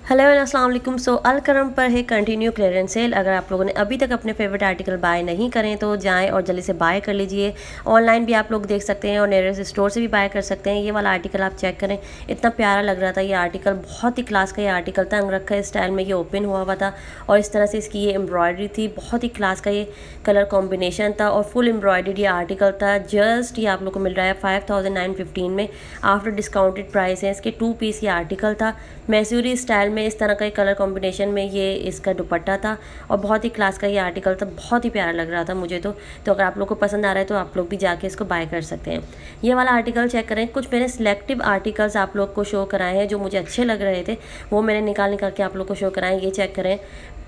Hello and अस्सलाम वालेकुम। सो अलकरम पर है कंटिन्यू क्लियरेंस सेल। अगर आप लोगों ने अभी तक अपने फेवरेट आर्टिकल बाय नहीं करें तो जाएं और जल्दी से बाय कर लीजिए। ऑनलाइन भी आप लोग देख सकते हैं और नियरेस्ट स्टोर से भी बाय कर सकते हैं। ये वाला आर्टिकल आप चेक करें, इतना प्यारा लग रहा था ये आर्टिकल, बहुत ही क्लास का ये आर्टिकल था। अंगरखा स्टाइल में ये ओपन हुआ हुआ था और इस तरह से इसकी ये एम्ब्रॉयडरी थी। बहुत ही क्लास का ये कलर कॉम्बिनेशन था और फुल एम्ब्रॉयडरी ये आर्टिकल था। जस्ट ये आप लोग को मिल रहा है 5915 में आफ्टर डिस्काउंटेड प्राइस है। इसके 2 पीस ये आर्टिकल था। मैसूरी स्टाइल में इस तरह का कलर कॉम्बिनेशन में ये इसका दुपट्टा था और बहुत ही क्लास का ये आर्टिकल था। बहुत ही प्यारा लग रहा था मुझे तो अगर आप लोग को पसंद आ रहा है तो आप लोग भी जाके इसको बाय कर सकते हैं। ये वाला आर्टिकल चेक करें। कुछ मैंने सिलेक्टिव आर्टिकल्स आप लोग को शो कराए हैं जो मुझे अच्छे लग रहे थे, वो मैंने निकाल के आप लोग को शो कराएं। ये चेक करें।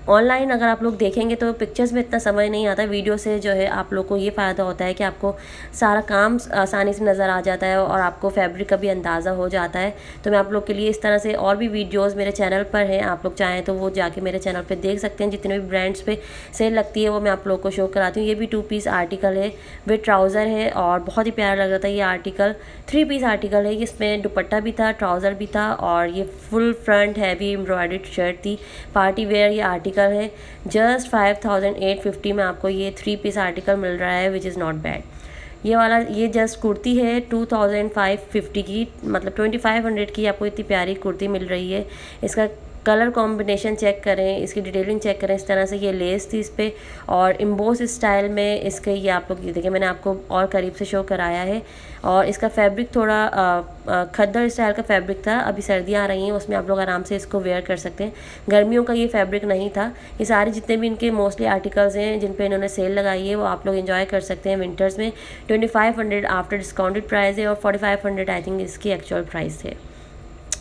ऑनलाइन अगर आप लोग देखेंगे तो पिक्चर्स में इतना समझ नहीं आता, वीडियो से जो है आप लोग को ये फ़ायदा होता है कि आपको सारा काम आसानी से नज़र आ जाता है और आपको फैब्रिक का भी अंदाज़ा हो जाता है। तो मैं आप लोग के लिए इस तरह से और भी वीडियोस मेरे चैनल पर हैं, आप लोग चाहें तो वो जाके मेरे चैनल पे देख सकते हैं। जितने भी ब्रांड्स पे सेल लगती है वो मैं आप लोग को शो कराती हूँ। ये भी 2 पीस आर्टिकल है विद ट्राउज़र है और बहुत ही प्यारा लग रहा था ये आर्टिकल। 3 पीस आर्टिकल है। इसमें दुपट्टा भी था, ट्राउज़र भी था और ये full front heavy embroidered shirt थी। पार्टी वेयर ये आर्टिकल है। जस्ट 5850 में आपको ये 3 पीस आर्टिकल मिल रहा है, विच इज़ नॉट बैड। ये वाला ये जस्ट कुर्ती है 2550 की, मतलब 2500 की आपको इतनी प्यारी कुर्ती मिल रही है। इसका कलर कॉम्बिनेशन चेक करें, इसकी डिटेलिंग चेक करें। इस तरह से ये लेस थी इस पर और इम्बोस स्टाइल में इसके ये आप लोग देखिए, मैंने आपको और करीब से शो कराया है। और इसका फैब्रिक थोड़ा खद्दर स्टाइल का फैब्रिक था। अभी सर्दियाँ आ रही हैं, उसमें आप लोग आराम से इसको वेयर कर सकते हैं। गर्मियों का ये फैब्रिक नहीं था। ये सारे जितने भी इनके मोस्टली आर्टिकल्स हैं जिन पे इन्होंने सेल लगाई है वो आप लोग एंजॉय कर सकते हैं विंटर्स में। 2500 आफ्टर डिस्काउंटेड प्राइस है और 4500 आई थिंक इसकी एक्चुअल प्राइस है।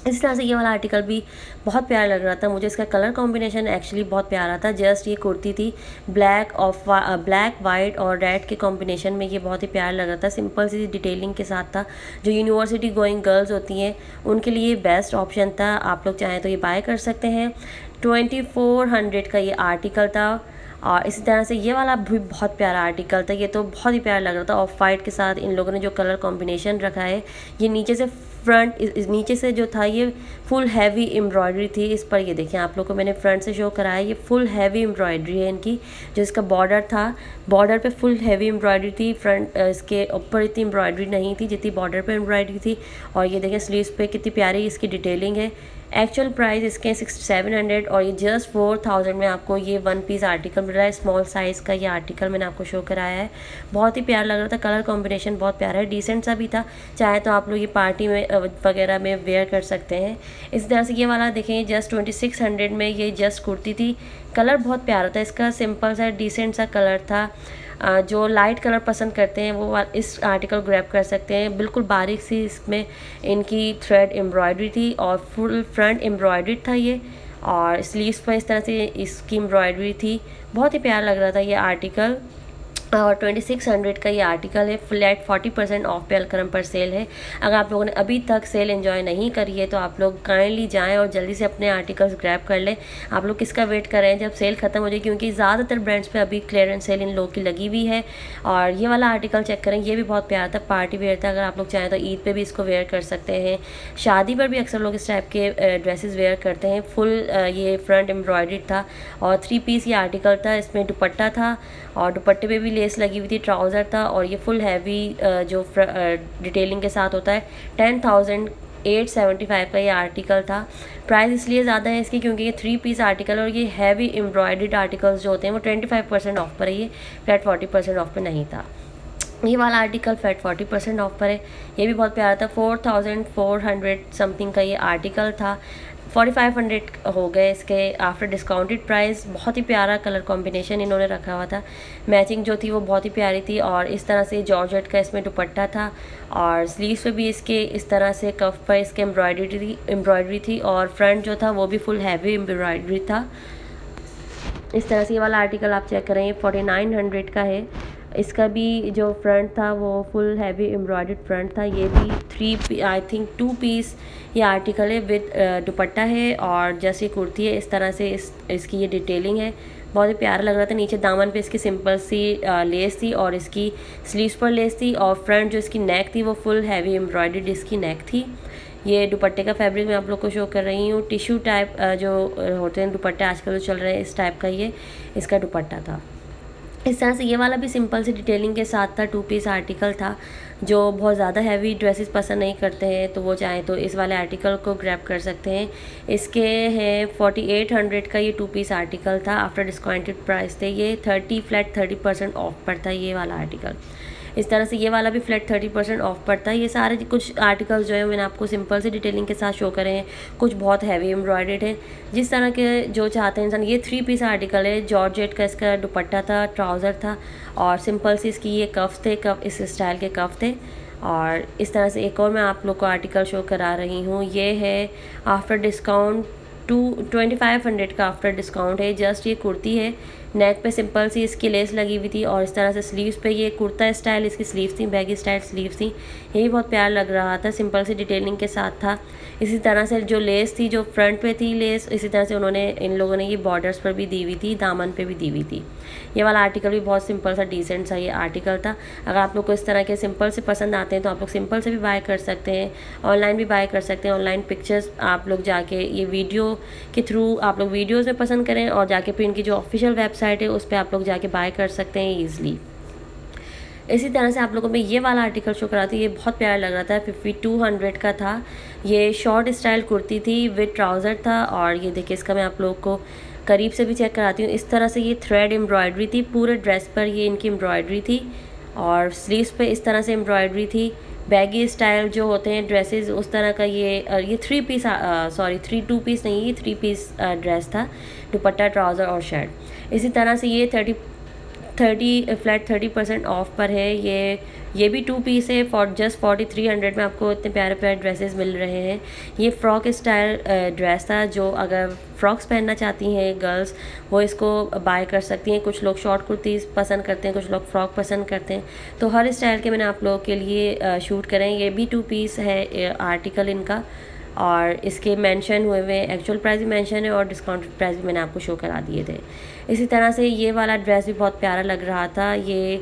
इस तरह से ये वाला आर्टिकल भी बहुत प्यारा लग रहा था मुझे। इसका कलर कॉम्बिनेशन एक्चुअली बहुत प्यारा था। जस्ट ये कुर्ती थी ब्लैक वाइट और रेड के कॉम्बिनेशन में, ये बहुत ही प्यारा लग रहा था। सिंपल सी डिटेलिंग के साथ था। जो यूनिवर्सिटी गोइंग गर्ल्स होती हैं उनके लिए बेस्ट ऑप्शन था। आप लोग चाहें तो ये बाय कर सकते हैं। 2400 का ये आर्टिकल था। और इसी तरह से ये वाला भी बहुत प्यारा आर्टिकल था। ये तो बहुत ही प्यारा लग रहा था। ऑफ वाइट के साथ इन लोगों ने जो कलर कॉम्बिनेशन रखा है, ये नीचे से फ्रंट नीचे से जो था ये फुल हैवी एम्ब्रॉयडरी थी इस पर। ये देखिए आप लोग को मैंने फ्रंट से शो कराया, ये फुल हैवी एम्ब्रॉयडरी है इनकी। जो इसका बॉर्डर था, बॉर्डर पे फुल हैवी एम्ब्रॉयडरी थी। फ्रंट इसके ऊपर इतनी एम्ब्रॉयडरी नहीं थी जितनी बॉर्डर पे एम्ब्रॉयडरी थी। और ये देखिए स्लीव्स पे कितनी प्यारी इसकी डिटेलिंग है। एक्चुअल प्राइस इसके 6700 और ये जस्ट 4000 में आपको ये 1 पीस आर्टिकल मिल रहा है। स्मॉल साइज़ का ये आर्टिकल मैंने आपको शो कराया है। बहुत ही प्यारा लग रहा था। कलर कॉम्बिनेशन बहुत प्यारा है, डिसेंट सा भी था। चाहे तो आप लोग ये पार्टी में वगैरह में वेयर कर सकते हैं। इस तरह से ये वाला देखें जस्ट 2600 में ये जस्ट कुर्ती थी। कलर बहुत प्यारा था इसका, सिंपल सा डिसेंट सा कलर था। जो लाइट कलर पसंद करते हैं वो इस आर्टिकल ग्रैब कर सकते हैं। बिल्कुल बारीक सी इसमें इनकी थ्रेड एम्ब्रॉयडरी थी और फुल फ्रंट एम्ब्रॉयडरी था ये। और स्लीव्स पर इस तरह से इसकी एम्ब्रॉयडरी थी। बहुत ही प्यारा लग रहा था ये आर्टिकल। और 2600 का ये आर्टिकल है। फ्लैट 40% ऑफ पे अलकरम पर सेल है। अगर आप लोगों ने अभी तक सेल एंजॉय नहीं करी है तो आप लोग काइंडली जाएं और जल्दी से अपने आर्टिकल्स ग्रैब कर लें। आप लोग किसका वेट कर रहे हैं जब सेल ख़त्म हो जाए, क्योंकि ज़्यादातर ब्रांड्स पे अभी क्लियरेंस सेल इन लोगों की लगी हुई है। और ये वाला आर्टिकल चेक करें, ये भी बहुत प्यारा था, पार्टी वेयर था। अगर आप लोग चाहें तो ईद पर भी इसको वेयर कर सकते हैं। शादी पर भी अक्सर लोग इस टाइप के ड्रेसेस वेयर करते हैं। फुल ये फ्रंट एम्ब्रॉयडर्ड था और 3 पीस ये आर्टिकल था। इसमें दुपट्टा था और दुपट्टे पे भी लेस लगी हुई थी, ट्राउज़र था और ये फुल हैवी जो डिटेलिंग के साथ होता है। 10,875 का ये आर्टिकल था। प्राइस इसलिए ज़्यादा है इसकी क्योंकि ये 3 पीस आर्टिकल और ये हैवी एम्ब्रॉयडर्ड आर्टिकल्स जो होते हैं वो 25% ऑफ पर है। ये फ्लैट 40% ऑफ पर नहीं था। ये वाला आर्टिकल फ्लैट 40% ऑफ पर है। ये भी बहुत प्यारा था। 4400 समथिंग का ये आर्टिकल था। 4500 हो गए इसके आफ्टर डिस्काउंटेड प्राइस। बहुत ही प्यारा कलर कॉम्बिनेशन इन्होंने रखा हुआ था। मैचिंग जो थी वो बहुत ही प्यारी थी। और इस तरह से जॉर्जेट का इसमें दुपट्टा था और स्लीव्स पे भी इसके इस तरह से कफ पर इसके एम्ब्रॉयडरी थी और फ्रंट जो था वो भी फुल हैवी एम्ब्रॉयडरी था। इस तरह से ये वाला आर्टिकल आप चेक करें, 4900 का है। इसका भी जो फ्रंट था वो फुल हैवी एम्ब्रॉयडर्ड फ्रंट था। ये भी 3 आई थिंक 2 पीस ये आर्टिकल है विद दुपट्टा है और जैसी कुर्ती है इस तरह से इसकी ये डिटेलिंग है। बहुत ही प्यारा लग रहा था। नीचे दामन पे इसकी सिंपल सी लेस थी और इसकी स्लीव्स पर लेस थी और फ्रंट जो इसकी नेक थी वो फुल हैवी एम्ब्रॉयडर्ड इसकी नेक थी। ये दुपट्टे का फैब्रिक मैं आप लोग को शो कर रही हूँ। टिश्यू टाइप जो होते हैं दुपट्टे आजकल जो चल रहे हैं, इस टाइप का ये इसका दुपट्टा था। इस तरह से ये वाला भी सिंपल सी डिटेलिंग के साथ था, 2 पीस आर्टिकल था। जो बहुत ज़्यादा हैवी ड्रेसेस पसंद नहीं करते हैं तो वो चाहें तो इस वाले आर्टिकल को ग्रैब कर सकते हैं। इसके हैं 4800 का ये 2 पीस आर्टिकल था। आफ्टर डिस्काउंटेड प्राइस थे ये 30% ऑफ पर था ये वाला आर्टिकल। इस तरह से ये वाला भी फ्लैट 30% ऑफ पर था। ये सारे कुछ आर्टिकल्स जो है मैंने आपको सिंपल से डिटेलिंग के साथ शो करे हैं, कुछ बहुत हैवी एम्ब्रॉयडेड है जिस तरह के जो चाहते हैं इंसान। ये 3 पीस आर्टिकल है, जॉर्जेट का इसका दुपट्टा था, ट्राउज़र था और सिंपल सी इसकी ये कफ थे, कफ इस स्टाइल के कफ थे। और इस तरह से एक और मैं आप लोग को आर्टिकल शो करा रही हूँ। ये है आफ्टर डिस्काउंट 2500 का आफ्टर डिस्काउंट है। जस्ट ये कुर्ती है, नेक पे सिंपल सी इसकी लेस लगी हुई थी और इस तरह से स्लीव्स पे ये कुर्ता स्टाइल इसकी स्लीव थी, बैगी स्टाइल स्लीव थी। ये भी बहुत प्यार लग रहा था, सिंपल सी डिटेलिंग के साथ था। इसी तरह से जो लेस थी, जो फ्रंट पे थी लेस, इसी तरह से उन्होंने इन लोगों ने ये बॉर्डर्स पर भी दी हुई थी, दामन पे भी दी हुई थी। ये वाला आर्टिकल भी बहुत सिंपल सा डिसेंट सा ये आर्टिकल था। अगर आप लोग को इस तरह के सिंपल से पसंद आते हैं तो आप लोग सिंपल से भी बाय कर सकते हैं, ऑनलाइन भी बाय कर सकते हैं। ऑनलाइन पिक्चर्स आप लोग जाके ये वीडियो के थ्रू आप लोग वीडियोज़ में पसंद करें और जाके फिर इनकी जो ऑफिशियल वेबसाइट है उस पर आप लोग जाके बाय कर सकते हैं ईज़िली। इसी तरह से आप लोगों में ये वाला आर्टिकल शो करा थी, ये बहुत प्यारा लग रहा था, 5200 का था। ये शॉर्ट स्टाइल कुर्ती थी विद ट्राउज़र था और ये देखिए इसका मैं आप लोग को करीब से भी चेक कराती हूँ। इस तरह से ये थ्रेड एम्ब्रॉयडरी थी, पूरे ड्रेस पर ये इनकी एम्ब्रॉयडरी थी और स्लीव्स पे इस तरह से एम्ब्रॉयडरी थी। बैगी स्टाइल जो होते हैं ड्रेसेस उस तरह का ये 3 पीस सॉरी 2 पीस नहीं, ये 3 पीस ड्रेस था, दुपट्टा ट्राउज़र और शर्ट। इसी तरह से ये 30% ऑफ पर है। ये भी 2 पीस है फॉर जस्ट 4300 में आपको इतने प्यारे प्यारे ड्रेसेस मिल रहे हैं। ये फ्रॉक स्टाइल ड्रेस था, जो अगर फ्रॉक्स पहनना चाहती हैं गर्ल्स वो इसको बाय कर सकती हैं। कुछ लोग शॉर्ट कुर्तीज़ पसंद करते हैं, कुछ लोग फ्रॉक पसंद करते हैं, तो हर स्टाइल के मैंने आप लोगों के लिए शूट करें। ये भी 2 पीस है आर्टिकल इनका और इसके मेंशन हुए हुए एक्चुअल प्राइस भी मेंशन है और डिस्काउंटेड प्राइस भी मैंने आपको शो करा दिए थे। इसी तरह से ये वाला ड्रेस भी बहुत प्यारा लग रहा था। ये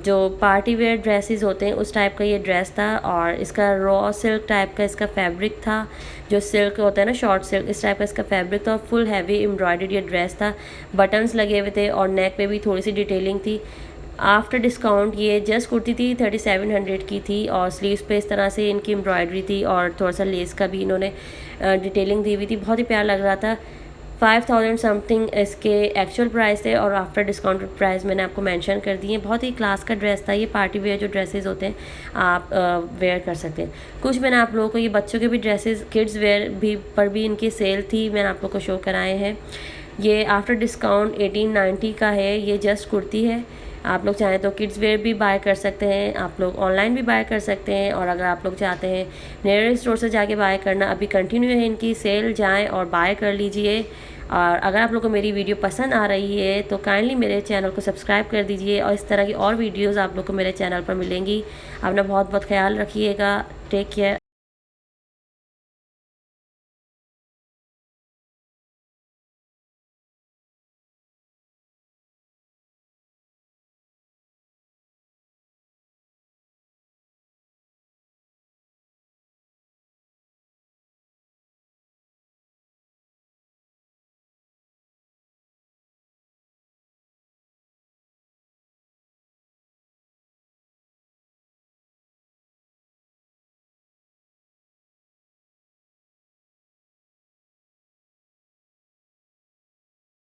जो पार्टी वेयर ड्रेसेस होते हैं उस टाइप का ये ड्रेस था और इसका रॉ सिल्क टाइप का इसका फैब्रिक था, जो सिल्क होता है ना शॉर्ट सिल्क, इस टाइप का इसका फैब्रिक था और फुल हैवी एम्ब्रॉयडर्ड ये ड्रेस था। बटन्स लगे हुए थे और नेक पे भी थोड़ी सी डिटेलिंग थी। आफ्टर डिस्काउंट ये जस्ट कुर्ती थी 3700 की थी और स्लीव्स पे इस तरह से इनकी एम्ब्रॉयडरी थी और थोड़ा सा लेस का भी इन्होंने डिटेलिंग दी हुई थी। बहुत ही प्यारा लग रहा था। 5000 समथिंग इसके एक्चुअल प्राइस थे और आफ्टर डिस्काउंटेड प्राइस मैंने आपको मेंशन कर दिए। बहुत ही क्लास का ड्रेस था ये, पार्टी वेयर जो ड्रेसेस होते हैं आप वेयर कर सकते हैं। कुछ मैंने आप लोगों को ये बच्चों के भी ड्रेसेस किड्स वेयर भी पर भी इनकी सेल थी, मैंने आप लोगों को शो कराए हैं। ये आफ्टर डिस्काउंट 1890 का है। ये जस्ट कुर्ती है, आप लोग चाहें तो किड्स वेयर भी बाय कर सकते हैं, आप लोग ऑनलाइन भी बाय कर सकते हैं और अगर आप लोग चाहते हैं नियरेस्ट स्टोर से जाके बाय करना, अभी कंटिन्यू है इनकी सेल, जाएं और बाय कर लीजिए। और अगर आप लोग को मेरी वीडियो पसंद आ रही है तो काइंडली मेरे चैनल को सब्सक्राइब कर दीजिए और इस तरह की और वीडियोज़ आप लोग को मेरे चैनल पर मिलेंगी। अपना बहुत बहुत ख्याल रखिएगा। Take care.